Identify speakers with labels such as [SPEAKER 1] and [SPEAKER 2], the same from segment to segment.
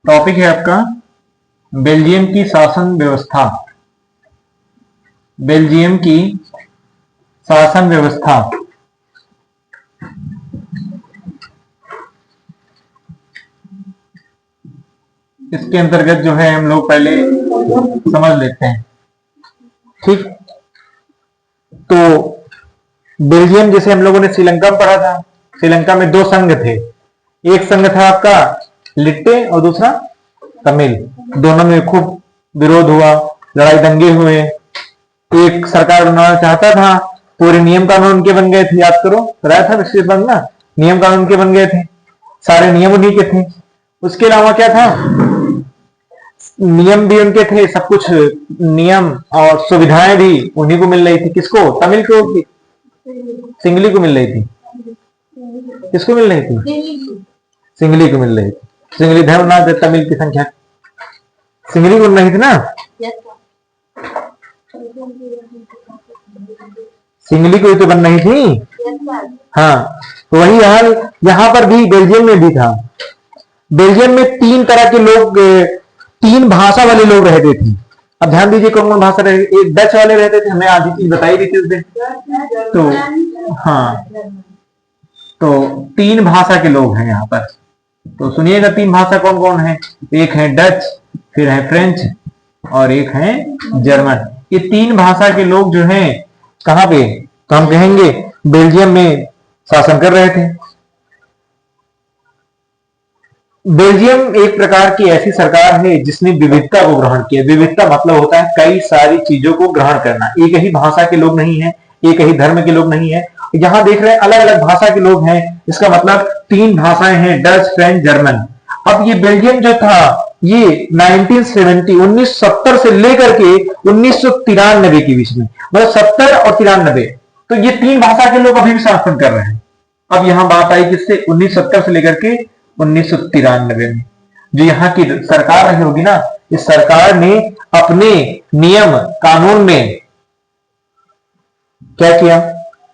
[SPEAKER 1] Topic है आपका Belgium की शासन व्यवस्था। बेल्जियम की शासन व्यवस्था। इसके अंतर्गत जो है हम लोग पहले समझ लेते हैं। ठीक, तो बेल्जियम जैसे हम लोगों ने श्रीलंका में पढ़ा था, श्रीलंका में दो संघ थे। एक संघ था आपका लिट्टे और दूसरा तमिल। दोनों में खूब विरोध हुआ, लड़ाई दंगे हुए। एक सरकार बनाना चाहता था, पूरे नियम कानून उनके बन गए थे। याद करो, बताया था विशेष बनना, नियम कानून के बन गए थे, सारे नियम उन्हीं के थे। उसके अलावा क्या था, नियम भी उनके थे, सब कुछ नियम और सुविधाएं भी उन्हीं को मिल रही थी। किसको? तमिल को, सिंगली को मिल रही थी। किसको मिल रही थी? सिंगली को मिल रही थी। सिंगली धर्म ना दे, तमिल की संख्या सिंगली को नहीं थी ना, सिंगली को ही तो बन रही थी। हाँ, तो वही हाल यहां पर भी बेल्जियम में भी था। बेल्जियम में तीन तरह के लोग, तीन भाषा वाले लोग रहते थे। अब ध्यान दीजिए कौन कौन भाषा रहे। एक डच वाले रहते थे, हमें आधी चीज बताई भी थी उस दिन। तो हाँ, तो तीन भाषा के लोग हैं यहाँ पर। तो सुनिएगा तीन भाषा कौन कौन है। एक है डच, फिर है फ्रेंच और एक है जर्मन। ये तीन भाषा के लोग जो हैं कहाँ पे, तो हम कहेंगे बेल्जियम में शासन कर रहे थे। बेल्जियम एक प्रकार की ऐसी सरकार है जिसने विविधता को ग्रहण किया। विविधता मतलब होता है कई सारी चीजों को ग्रहण करना। एक ही भाषा के लोग नहीं है, एक ही धर्म के लोग नहीं है। यहां देख रहे हैं अलग अलग भाषा के लोग हैं, इसका मतलब तीन भाषाएं हैं, डच, फ्रेंच, जर्मन। अब ये बेल्जियम जो था ये 1970 से लेकर के 1993 के बीच में, मतलब 70 और 93, तो ये तीन भाषा के लोग अभी भी शासन कर रहे हैं। अब यहां बात आई किससे? 1970 से लेकर के 1993 में जो यहाँ की सरकार रही होगी ना, इस सरकार ने अपने नियम कानून में क्या किया,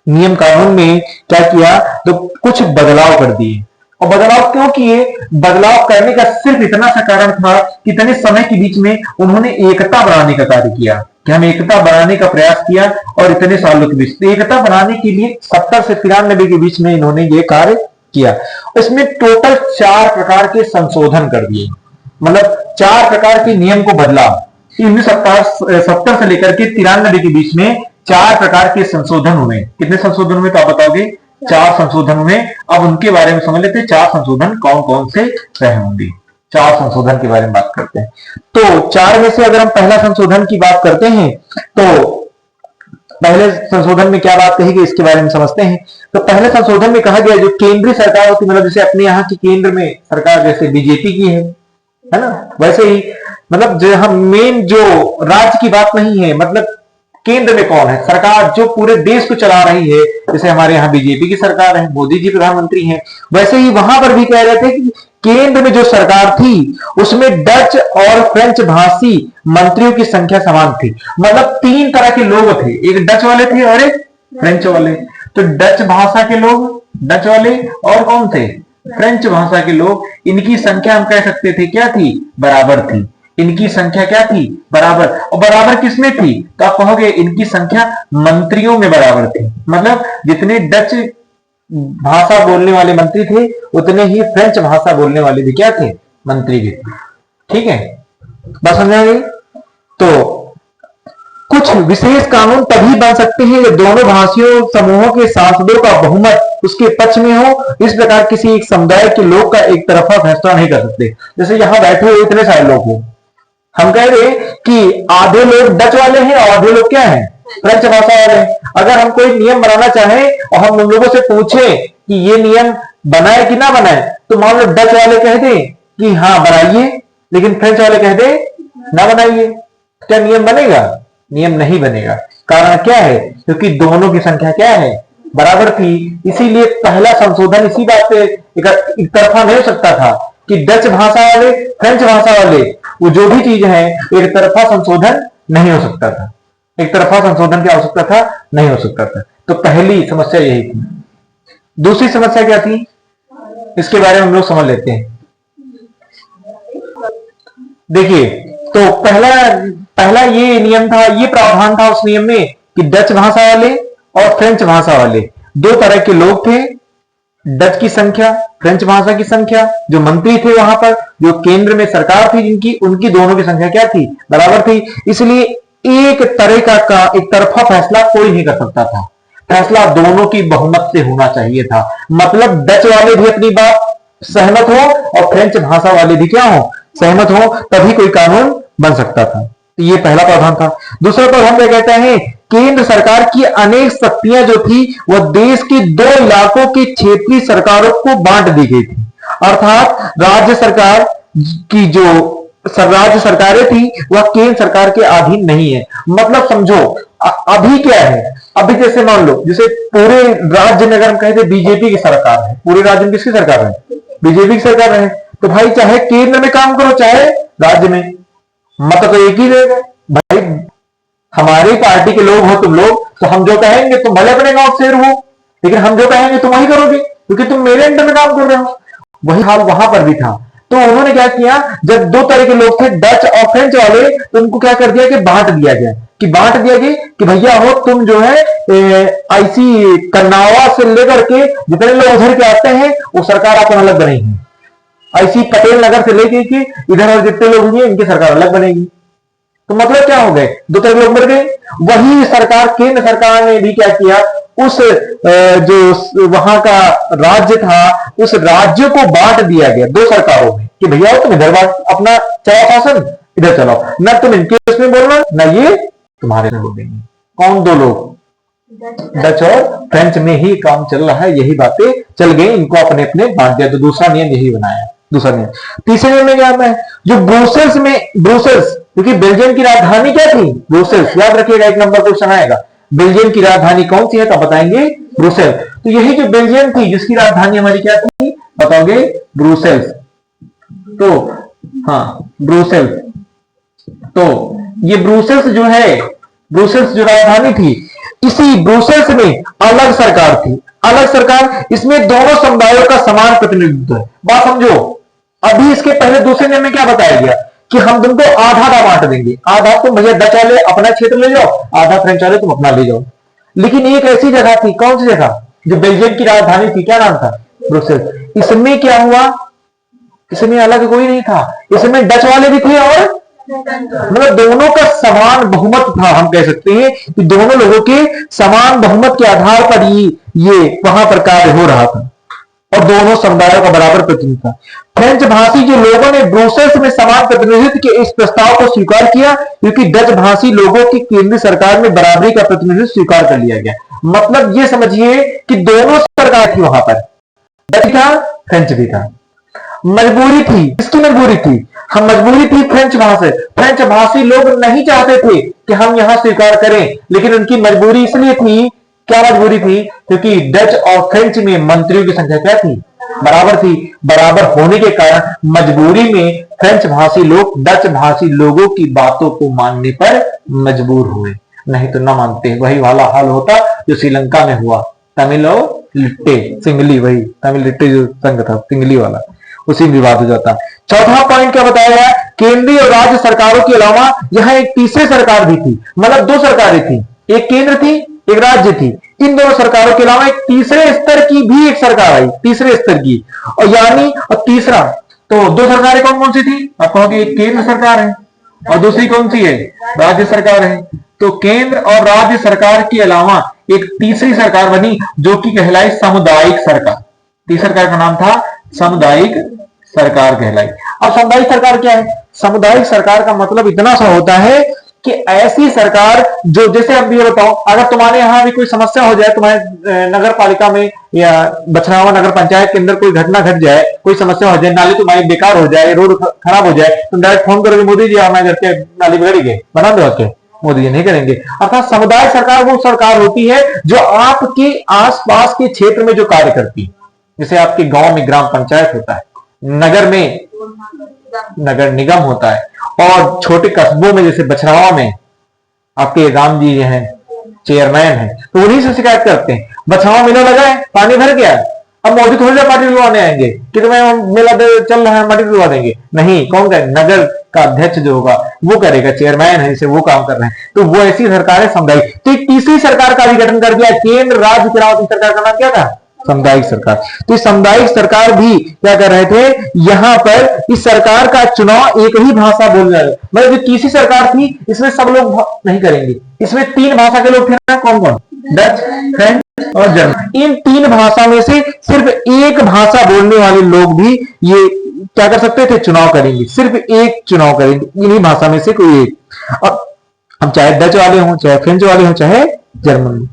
[SPEAKER 1] नियम कानून में क्या किया, तो कुछ बदलाव कर दिए। और बदलाव क्यों किए? बदलाव करने का सिर्फ इतना सा कारण था कि इतने समय के बीच में उन्होंने एकता बनाने का कार्य किया, कि हम एकता बनाने का प्रयास किया। और इतने सालों के बीच एकता बनाने के लिए 70 से 93 के बीच में इन्होंने ये कार्य किया। इसमें टोटल 4 प्रकार के संशोधन कर दिए, मतलब 4 प्रकार के नियम को बदला। 1970 से लेकर के 93 के बीच में 4 प्रकार के संशोधन हुए। कितने संशोधन हुए तो आप बताओगे? 4 संशोधन हुए। अब उनके बारे में समझ लेते हैं, 4 संशोधन कौन कौन से रहे होंगे। 4 संशोधन के बारे में बात करते हैं। तो 4 में से अगर हम पहला संशोधन की बात करते हैं, तो पहले संशोधन में क्या बात कही गई इसके बारे में समझते हैं। तो पहले संशोधन में कहा गया जो केंद्रीय सरकार होती, मतलब जैसे अपने यहाँ की केंद्र में सरकार जैसे बीजेपी की है ना, वैसे ही मतलब जो हम मेन जो राज्य की बात नहीं है, मतलब केंद्र में कौन है सरकार जो पूरे देश को चला रही है। जैसे हमारे यहाँ बीजेपी की सरकार है, मोदी जी प्रधानमंत्री हैं, वैसे ही वहां पर भी कह रहे थे कि केंद्र में जो सरकार थी उसमें डच और फ्रेंच भाषी मंत्रियों की संख्या समान थी। मतलब 3 तरह के लोग थे, एक डच वाले थे और एक फ्रेंच वाले। तो डच भाषा के लोग डच वाले और कौन थे? फ्रेंच भाषा के लोग। इनकी संख्या हम कह सकते थे क्या थी? बराबर थी। इनकी संख्या क्या थी? बराबर। और बराबर किसमें थी? तो आप कहोगे इनकी संख्या मंत्रियों में बराबर थी। मतलब जितने डच भाषा बोलने वाले मंत्री थे उतने ही फ्रेंच भाषा बोलने वाले भी क्या थे? मंत्री भी थे। ठीक है, बात समझ आ गई? तो कुछ विशेष कानून तभी बन सकते हैं जब दोनों भाषियों समूहों के सांसदों का बहुमत उसके पक्ष में हो। इस प्रकार किसी एक समुदाय के लोग का एक तरफा फैसला नहीं कर सकते। जैसे यहां बैठे हुए इतने सारे लोग हो, हम कह रहे कि आधे लोग डच वाले हैं और आधे लोग क्या हैं? फ्रेंच भाषा वाले। अगर हम कोई नियम बनाना चाहें और हम उन लोगों से पूछें कि ये नियम बनाए कि ना बनाए, तो मान लो डच वाले कह दें कि हाँ बनाइए, लेकिन फ्रेंच वाले कह दें ना बनाइए, क्या नियम बनेगा? नियम नहीं बनेगा। कारण क्या है? क्योंकि दोनों की संख्या क्या है? बराबर थी। इसीलिए पहला संशोधन इसी बात पे एक तरफा नहीं हो सकता था कि डच भाषा वाले फ्रेंच भाषा वाले वो जो भी चीज है एक तरफा संशोधन नहीं हो सकता था। एक तरफा संशोधन की आवश्यकता था, नहीं हो सकता था। तो पहली समस्या यही थी। दूसरी समस्या क्या थी इसके बारे में हम लोग समझ लेते हैं। देखिए, तो पहला पहला ये नियम था, ये प्रावधान था उस नियम में कि डच भाषा वाले और फ्रेंच भाषा वाले दो तरह के लोग थे। डच की संख्या, फ्रेंच भाषा की संख्या, जो मंत्री थे वहां पर, जो केंद्र में सरकार थी जिनकी, उनकी दोनों की संख्या क्या थी, बराबर थी। इसलिए एक तरह का एक तरफा फैसला कोई नहीं कर सकता था, फैसला दोनों की बहुमत से होना चाहिए था। मतलब डच वाले भी अपनी बात सहमत हो और फ्रेंच भाषा वाले भी क्या हो, सहमत हो, तभी कोई कानून बन सकता था। तो ये पहला प्रावधान था। दूसरा प्रावधान क्या कहते हैं, केंद्र सरकार की अनेक शक्तियां जो थी वह देश के 2 इलाकों की क्षेत्रीय सरकारों को बांट दी गई थी। अर्थात राज्य सरकार की जो राज्य सरकारें थी वह केंद्र सरकार के अधीन नहीं है। मतलब समझो अभी क्या है, अभी जैसे मान लो जैसे पूरे राज्य में अगर हम कहें बीजेपी की सरकार है, पूरे राज्य में किसकी सरकार है, बीजेपी की सरकार है, तो भाई चाहे केंद्र में काम करो चाहे राज्य में, मत तो एक ही रहेगा। भाई हमारी पार्टी के लोग हो तुम लोग, तो हम जो कहेंगे तुम भले अपने गांव से रहो, लेकिन हम जो कहेंगे तुम वही करोगे क्योंकि तुम मेरे अंडर में काम कर रहे हो। वही हाल वहां पर भी था। तो उन्होंने क्या किया, जब 2 तरह के लोग थे डच और फ्रेंच वाले, तो उनको क्या कर दिया कि बांट दिया गया, कि भैया हो तुम जो है ऐसी कन्नावा से लेकर के जितने लोग उधर के आते हैं वो सरकार आपको अलग बनेगी, ऐसी पटेल नगर से लेकर के इधर और जितने लोग होंगे इनकी सरकार अलग बनेगी। तो मतलब क्या हो गए, 2 तरह के लोग मर गए। वही सरकार, केंद्र सरकार ने भी क्या किया, उस जो वहां का राज्य था उस राज्य को बांट दिया गया 2 सरकारों में कि भैया तुम इधर बांट अपना चलाओ शासन, इधर चलाओ, ना तुम इनके उसमें बोलना ना ये तुम्हारे में बोलेंगे। कौन 2 लोग, डच और फ्रेंच में ही काम चल रहा है, यही बातें चल गई, इनको अपने अपने बांट दिया। तो दूसरा नियम यही बनाया, दूसरा नियम। तीसरे नियम में क्या आता है, जो ब्रुसेल्स में, ब्रुसेल्स क्योंकि बेल्जियम की राजधानी क्या थी, ब्रुसेल्स, याद रखिएगा, 1 नंबर क्वेश्चन आएगा। बेल्जियम की राजधानी कौन सी है तो बताएंगे, ब्रुसेल। तो यही जो बेल्जियम थी जिसकी राजधानी हमारी क्या थी बताओगे, ब्रुसेल्स। तो हाँ ब्रुसेल्स, तो ये ब्रुसेल्स जो है, ब्रुसेल्स जो राजधानी थी, इसी ब्रुसेल्स में अलग सरकार थी, अलग सरकार, इसमें दोनों समुदायों का समान प्रतिनिधित्व है। बात समझो, अभी इसके पहले दूसरे नियम में क्या बताया गया कि हम तुमको आधा आधा बांट देंगे, आधा तुम भैया डच वाले अपना क्षेत्र ले जाओ, आधा फ्रेंच वाले तुम अपना ले जाओ। लेकिन एक ऐसी जगह थी, कौन सी जगह, जो बेल्जियम की राजधानी थी, क्या नाम था, ब्रुसेल्स। इसमें क्या हुआ, इसमें अलग कोई नहीं था, इसमें डच वाले भी थे और मतलब दोनों का समान बहुमत था। हम कह सकते हैं कि दोनों लोगों के समान बहुमत के आधार पर ये वहां पर कार्य हो रहा था और दोनों समुदायों का बराबर प्रतिनिधित्व था। फ्रेंच भाषी जो लोगों ने ब्रुसेल्स में समान प्रतिनिधित्व के इस प्रस्ताव को स्वीकार किया क्योंकि डच भाषी लोगों की केंद्रीय सरकार में बराबरी का प्रतिनिधित्व स्वीकार कर लिया गया। मतलब ये समझिए कि दोनों सरकार थी वहां पर, डच था फ्रेंच भी था। मजबूरी थी, किसकी मजबूरी थी, हम मजबूरी थी फ्रेंच भाषा, फ्रेंच भाषी लोग नहीं चाहते थे कि हम यहां स्वीकार करें, लेकिन उनकी मजबूरी इसलिए थी, क्या मजबूरी थी, क्योंकि डच और फ्रेंच में मंत्रियों की संख्या क्या थी, बराबर थी। बराबर होने के कारण मजबूरी में फ्रेंच भाषी लोग डच भाषी लोगों की बातों को मानने पर मजबूर हुए, नहीं तो ना मानते। वही वाला हाल होता जो श्रीलंका में हुआ, तमिल और लिट्टे सिंगली, वही तमिल लिट्टे जो संघ था सिंगली वाला, उसी में विवाद हो जाता। चौथा पॉइंट क्या बताया गया, केंद्रीय और राज्य सरकारों के अलावा यहां एक तीसरी सरकार भी थी, मतलब 2 सरकारें थी, एक केंद्र थी एक राज्य थी। इन दोनों सरकारों के अलावा एक तीसरे स्तर की भी एक सरकार आई, तीसरे स्तर की, और यानी और तीसरा, तो 2 सरकारें कौन कौन सी थी, आप कहोगे एक केंद्र सरकार है और दूसरी कौन सी है, राज्य सरकार है। तो केंद्र और राज्य सरकार के अलावा एक तीसरी सरकार बनी जो कि कहलाई सामुदायिक सरकार। तीसरी सरकार का नाम था सामुदायिक सरकार कहलाई। अब सामुदायिक सरकार क्या है, सामुदायिक सरकार का मतलब इतना सा होता है कि ऐसी सरकार जो, जैसे अब ये बताओ, अगर तुम्हारे यहां भी कोई समस्या हो जाए, तुम्हारे नगर पालिका में या बछनावा नगर पंचायत के अंदर कोई घटना घट जाए, कोई समस्या हो जाए, नाली तुम्हारी बेकार हो जाए, रोड खराब हो जाए, तुम डायरेक्ट फोन करोगे मोदी जी हमारे घर के नाली बिगड़ गई, बना दो के, मोदी जी नहीं करेंगे। अर्थात सामुदायिक सरकार वो सरकार होती है जो आपके आसपास के क्षेत्र में जो कार्य करती है। जैसे आपके गांव में ग्राम पंचायत होता है, नगर में नगर निगम होता है, और छोटे कस्बों में जैसे बछरावा में आपके राम जी हैं चेयरमैन हैं, तो उन्हीं से शिकायत करते हैं, बछरावा मेला लगा है, पानी भर गया, अब मोदी थोड़ी देर माटी दिलवाने आएंगे कि तुम्हें मेला चल रहा है माटी दिलवा देंगे, नहीं। कौन करेगा? नगर का अध्यक्ष जो होगा वो करेगा, चेयरमैन है इसे वो काम कर रहे हैं। तो वो ऐसी सरकार है सामुदायिक। तो एक तीसरी सरकार का भी गठन कर दिया, केंद्र राज्य चुनाव की सरकार का नाम क्या था? सामुदायिक सरकार। तो सामुदायिक सरकार भी क्या कर रहे थे, यहां पर इस सरकार का चुनाव एक ही भाषा बोल रहे, मतलब जो तीसरी सरकार थी इसमें सब लोग नहीं करेंगे, इसमें 3 भाषा के लोग थे ना, कौन कौन? डच, फ्रेंच और जर्मन। इन 3 भाषा में से सिर्फ एक भाषा बोलने वाले लोग भी ये क्या कर सकते थे? चुनाव करेंगे, सिर्फ एक चुनाव करेंगे, इन्हीं भाषा में से कोई एक। अब चाहे डच वाले हों, चाहे फ्रेंच वाले हों, चाहे जर्मन,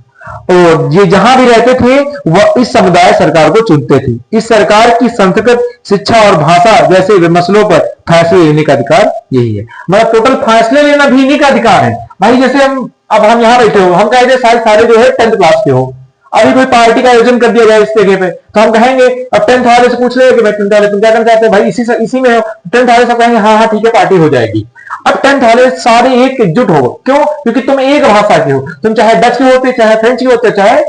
[SPEAKER 1] और ये जहां भी रहते थे वह इस समुदाय सरकार को चुनते थे। इस सरकार की संस्कृत, शिक्षा और भाषा जैसे मसलों पर फैसले लेने का अधिकार यही है। मतलब टोटल फैसले लेना भी इन्हीं का अधिकार है भाई। जैसे हम यहाँ बैठे हो, हम कहेंगे सारे जो है 10th क्लास के हो, अभी कोई पार्टी का आयोजन कर दिया जाए इस जगह पे, तो हम कहेंगे, अब 10th वाले से पूछ रहे कि भाई 10th वाले तुम क्या करना चाहते हो? भाई इसी में हो। 10th वाले सब कहेंगे हाँ हाँ ठीक है पार्टी हो जाएगी। अब 10th वाले सारे एकजुट हो, क्यों? क्योंकि तुम एक भाषा के हो, तुम चाहे डच के होते, चाहे फ्रेंच के होते, चाहे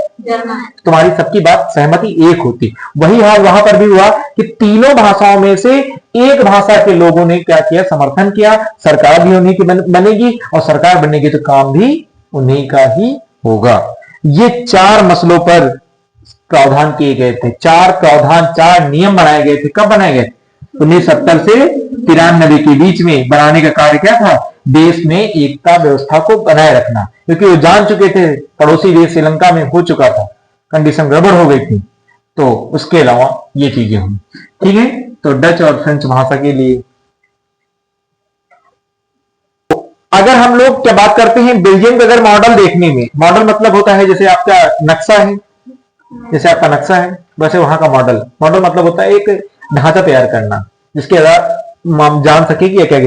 [SPEAKER 1] तुम्हारी सबकी बात सहमति एक होती। वही हाल वहां पर भी हुआ कि तीनों भाषाओं में से एक भाषा के लोगों ने क्या किया? समर्थन किया। सरकार भी उन्हीं की बनेगी और सरकार बनेगी तो काम भी उन्हीं का ही होगा। ये 4 मसलों पर प्रावधान किए गए थे, 4 नियम बनाए गए थे। कब बनाए गए? 1970 से 93 के बीच में बनाने का कार्य क्या था? देश में एकता व्यवस्था को बनाए रखना, क्योंकि वो जान चुके थे पड़ोसी देश श्रीलंका में हो चुका था, कंडीशन गड़बड़ हो गई थी, तो उसके अलावा ये चीजें हुई। ठीक है, तो डच और फ्रेंच भाषा के लिए अगर हम लोग क्या बात करते हैं बेल्जियम का, अगर मॉडल देखने में, मॉडल मतलब होता है जैसे आपका नक्शा है, जैसे आपका नक्शा है वैसे वहां का मॉडल मतलब होता है एक ढांचा तैयार करना जिसके आधार हम जान सके कि क्या।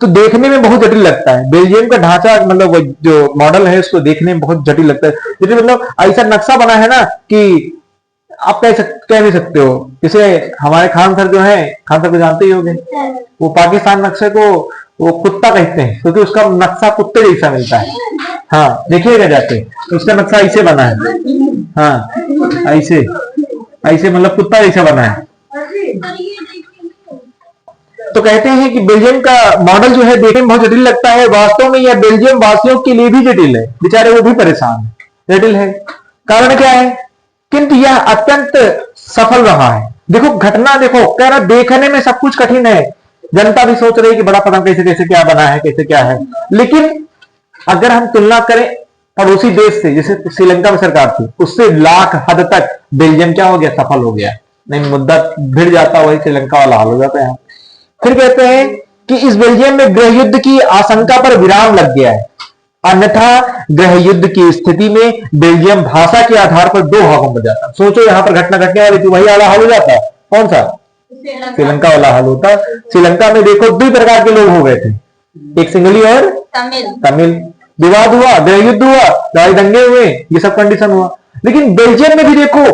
[SPEAKER 1] तो देखने में बहुत जटिल लगता है बेल्जियम का ढांचा, मतलब जो मॉडल है उसको देखने में बहुत जटिल लगता है। जैसे मतलब ऐसा नक्शा बना है ना कि आप कह नहीं सकते हो। जैसे हमारे खान सर जो है, खान सर को जानते ही होंगे, वो पाकिस्तान नक्शे को वो कुत्ता कहते हैं क्योंकि उसका नक्शा कुत्ते जैसा मिलता है। हाँ देखिएगा जाके, तो उसका नक्शा ऐसे बना है, हाँ ऐसे मतलब कुत्ता जैसा बना है। तो कहते हैं कि बेल्जियम का मॉडल जो है देखने में बहुत जटिल लगता है, वास्तव में यह बेल्जियम वासियों के लिए भी जटिल है, बेचारे वो भी परेशान है, जटिल है। कारण क्या है? किंतु यह अत्यंत सफल रहा है। देखो घटना देखो, कह रहा देखने में सब कुछ कठिन है, जनता भी सोच रही है कि बड़ा पता कैसे कैसे क्या बना है, कैसे क्या है, लेकिन अगर हम तुलना करें पड़ोसी देश से, जैसे श्रीलंका में सरकार थी, उससे लाख हद तक बेल्जियम क्या हो गया? सफल हो गया। नहीं मुद्दा भिड़ जाता, वही श्रीलंका वाला हाल हो जाता है। फिर कहते हैं कि इस बेल्जियम में गृह युद्ध की आशंका पर विराम लग गया है, अन्यथा गृह युद्ध की स्थिति में बेल्जियम भाषा के आधार पर 2 भागों में जाता। सोचो यहां पर घटना घटने वाली थी, वही वाला हाल हो जाता। कौन सा? श्रीलंका वाला हाल होता। श्रीलंका में देखो 2 प्रकार के लोग हो गए थे, एक सिंगली और तमिल। विवाद हुआ, गृह युद्ध हुआ, लड़ाई दंगे हुए, ये सब कंडीशन हुआ। लेकिन बेल्जियम में भी देखो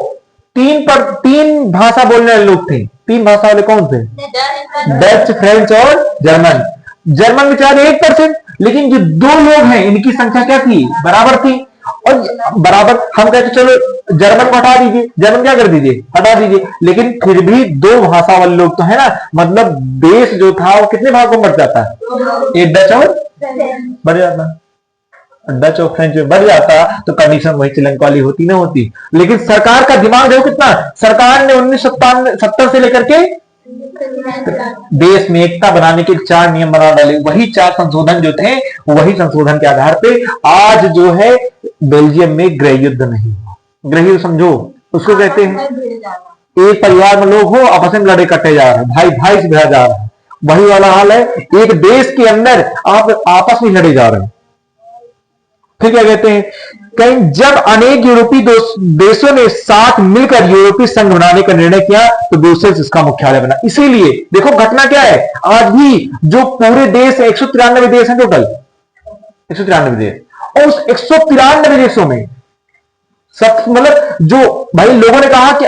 [SPEAKER 1] 3 भाषा बोलने वाले लोग थे। 3 भाषा वाले कौन थे? डच, फ्रेंच और जर्मन। जर्मन में चाहे 1%, लेकिन जो 2 लोग हैं इनकी संख्या क्या थी? बराबर थी। और बराबर हम कहते चलो जर्मन को हटा दीजिए, जर्मन क्या कर दीजिए? हटा दीजिए, लेकिन फिर भी 2 भाषा वाले लोग तो है ना, मतलब देश जो था वो कितने भागों में बढ़ जाता है? एक डच और बढ़ जाता, डच और फ्रेंच में बढ़ जाता, तो कंडीशन वही श्रीलंका वाली होती ना होती। लेकिन सरकार का दिमाग देखो कितना, सरकार ने 1970 से लेकर के देश में एकता बनाने के 4 नियम बना डाले। वही 4 संशोधन जो थे, वही संशोधन के आधार पे आज जो है बेल्जियम में गृह युद्ध नहीं हुआ। गृह युद्ध समझो उसको कहते हैं, एक परिवार में लोग हो आपस में लड़े कटे जा रहे हैं, भाई भाई से भिड़ा जा रहा है, वही वाला हाल है। एक देश के अंदर आप आपस में लड़े जा रहे हैं। फिर क्या कहते हैं? कहीं जब अनेक यूरोपीय देशों ने साथ मिलकर यूरोपीय संघ बनाने का निर्णय किया तो ब्रुसेल्स इसका मुख्यालय बना। इसीलिए देखो घटना क्या है, आज भी जो पूरे देश 193 देश हैं टोटल, 193 देश, और उस 193 देशों में सब मतलब जो भाई लोगों ने कहा कि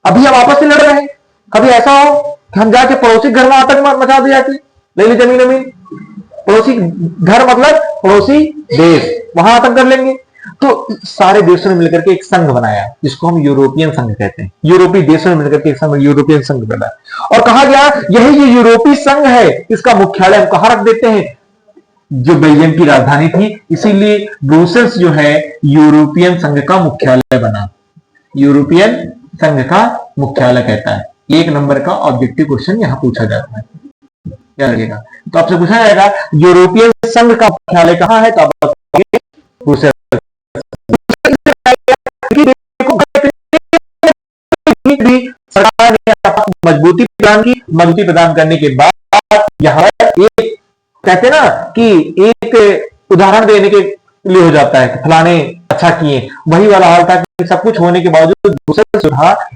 [SPEAKER 1] अभी हम आपस में लड़ रहे हैं, कभी ऐसा हो कि हम जाके पड़ोसी घर में आतंक मचा दे, जाके ले ली जमीन, पड़ोसी घर मतलब पड़ोसी देश, वहां आतंक कर लेंगे। तो सारे देशों ने मिलकर के एक संघ बनाया जिसको हम यूरोपियन संघ कहते हैं। यूरोपीय देशों ने मिलकर के एक संघ यूरोपियन संघ बनाया। और कहा गया यही जो यूरोपीय संघ है इसका मुख्यालय हम कहां रख देते हैं, जो बेल्जियम की राजधानी थी, इसीलिए ब्रुसेल्स जो है यूरोपियन संघ का मुख्यालय बना। यूरोपियन संघ का मुख्यालय कहता है। 1 नंबर का ऑब्जेक्टिव क्वेश्चन यहां पूछा जाता है, क्या लगेगा। तो आपसे पूछा जाएगा यूरोपियन संघ का मुख्यालय कहां है, तो आप बताओगे ब्रुसेल्स। सरकार ने मजबूती प्रदान की, मजबूती प्रदान करने के बाद यहां एक कहते ना कि एक उदाहरण देने के लिए हो जाता है कि फलाने अच्छा किए, वही वाला हाल था कि सब कुछ होने के बावजूद ब्रुसेल्स जो था